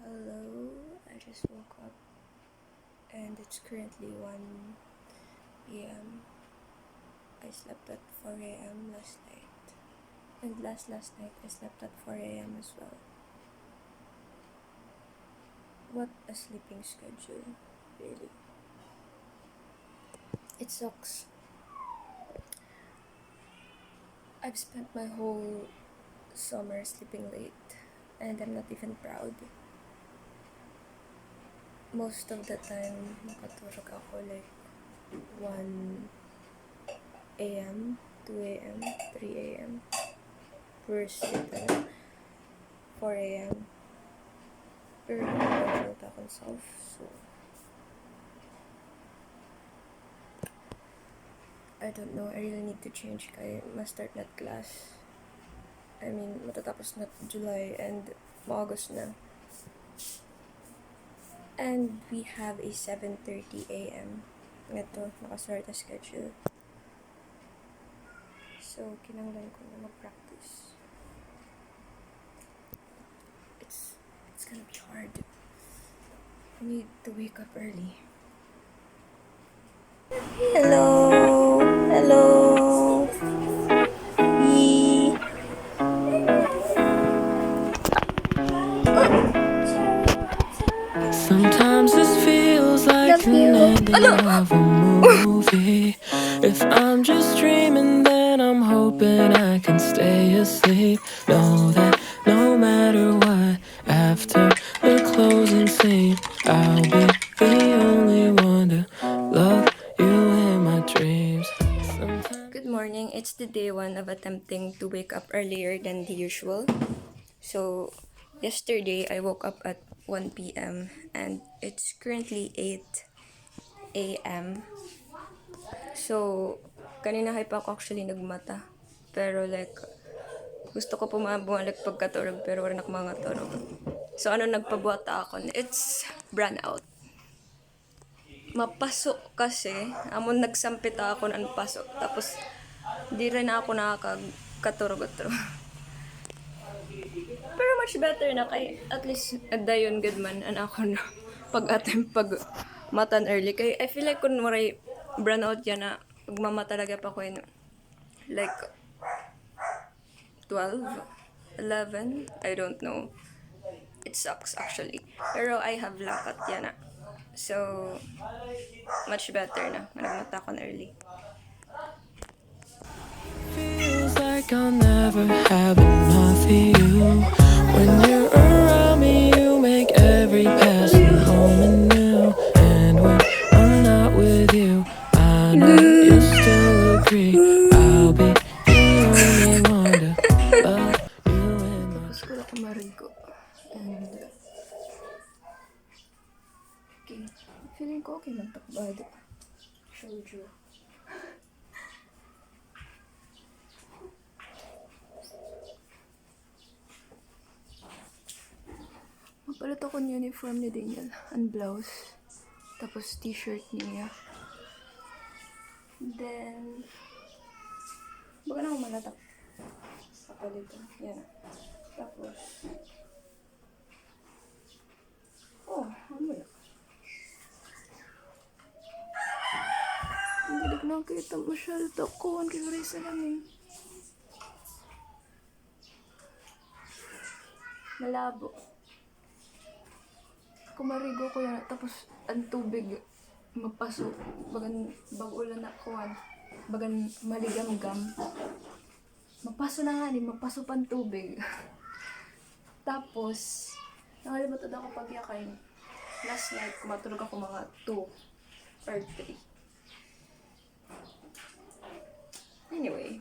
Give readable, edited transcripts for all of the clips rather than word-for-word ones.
Hello, I just woke up and it's currently 1 p.m. I slept at 4 a.m. last night. And last night I slept at 4 a.m. as well. What a sleeping schedule, really. It sucks. I've spent my whole summer sleeping late and I'm not even proud. Most of the time, nakatulog ako like 1 a.m., 2 a.m., 3 a.m. Worst later, 4 a.m. Pero nag-work akong self, so I don't know, I really need to change kaya ma-start na class. I mean, matatapos na July and August na. And we have a 7:30 a.m. Ito, nakastart na schedule. So, kinanglan ko na mag-practice. It's gonna be hard. I need to wake up early. Hello! Hello! Yee! Sometimes this feels like an ending of a movie. If I'm just dreaming, then I'm hoping I can stay asleep. Know that no matter what, after the closing scene, I'll be the only one to love you in my dreams. Good morning. It's the day 1 of attempting to wake up earlier than the usual. So, yesterday I woke up at 1 p.m. and it's currently 8 a.m. So, kanina hype ako actually nagmata. Pero like, gusto ko bumalik pagkatulog pero wala na akong mga tulog. So, ano nagpabuata ako? It's burnout. Mapasok kasi, amon nagsampit ako ng pasok. Tapos, di rin ako nakakaturog-turog. Pero much better na kay at least dayon good man an ako na pag matan early kay I feel like kun maray burnout yan na pagmamata talaga pa ko yun like 12 11 I don't know, it sucks actually pero I have lakat yan na so much better na managmata ko early. Feels like I'll never have enough of you. When you're around me, you make every passing moment new. And when I'm not with you, I know you'll still agree. I'll be the only one to love you in my Tapos ko ako marigo and okay, feeling ko okay man takbad shoujo. Mapalit ako ng uniform ni Daniel and blouse. Tapos t-shirt niya. Then, baga na ako malatak. Kapalit ko. Yan. Tapos, ano yan? Hindi ko nakita masyado ko. Ang kiguray sa lamin. Malabo. Kumarigo ko yan. Tapos, ang tubig mapasok. Bagan bagulan na kuwan. Bagan maligam-gam. Mapaso na nga ni. Mapaso pang tubig. Tapos, nakalimutan ako pagyakain. Last night, kumatulog ako mga 2 or 3. Anyway.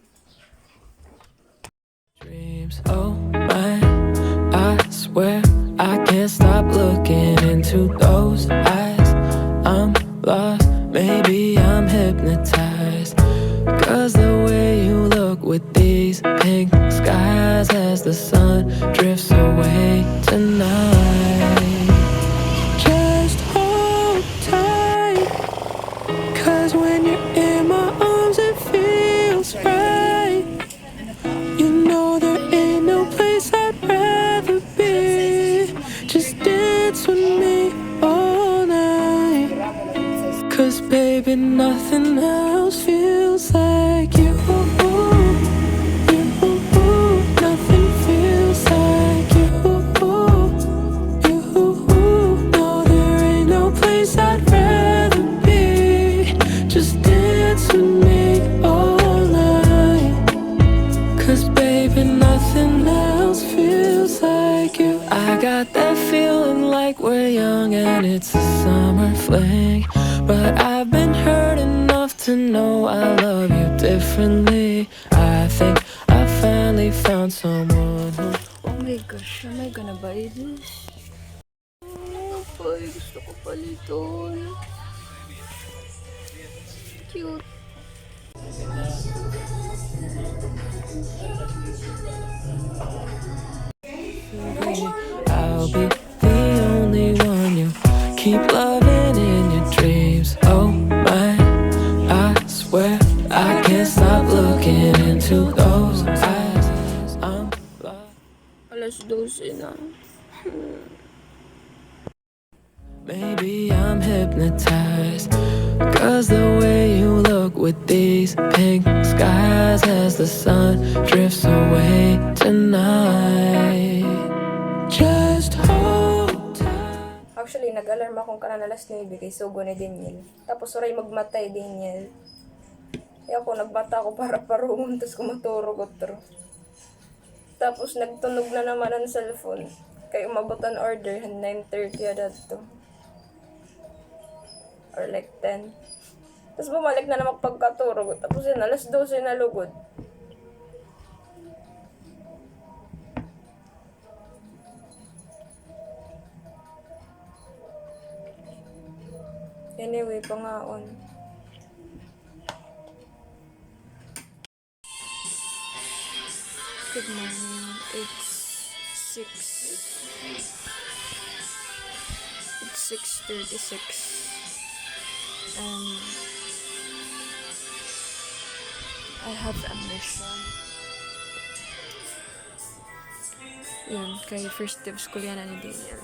dreams. Oh my, I swear I can't stop looking into those eyes. I'm lost, maybe I'm hypnotized. Cause the way you look with these pink skies as the sun drifts away tonight. Just hold tight, cause when you're in my arms it feels right. You know there ain't no place I'd rather be. Just in that feeling like we're young and it's a summer fling. But I've been hurt enough to know I love you differently. I think I finally found someone who. Oh my gosh, am I gonna buy this? Oh boy, gusto ko pala ito. Cute. I'll be the only one you keep loving in your dreams. Oh my, I swear I can't stop looking into those eyes. I'm lost. Alas 12 na. Maybe I'm hypnotized, 'cause the way you look with these pink skies as the sun drifts away tonight. Just hold tight. Actually, nag-alarm akong kanan alas 9 kay sugo ni Daniel. Tapos oray magmatay Daniel. Kaya ako nagbata ako para parungon tapos kumaturog otro. Tapos nagtunog na naman ang cellphone. Kay umabotan order 9:30 adat to. Or like 10. Tapos bumalik na naman pagkaturog. Tapos yun, alas 12 na lugod. Anyway, pangaon. Good morning. It's 6:36. I have a mission. Yun, kay first day of school yan ni Daniel.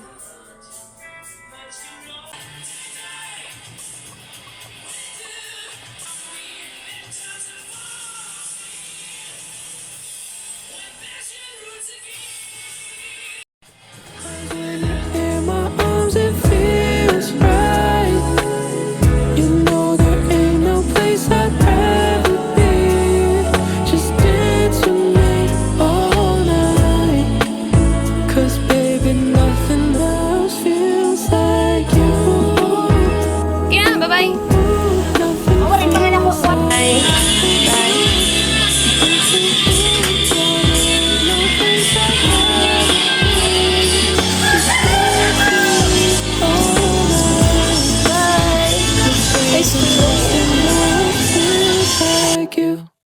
In my arms it feels right. You know there ain't no place I'd rather be. Just dance with me all night. 'Cause baby nothing else feels like you. Yeah, bye-bye!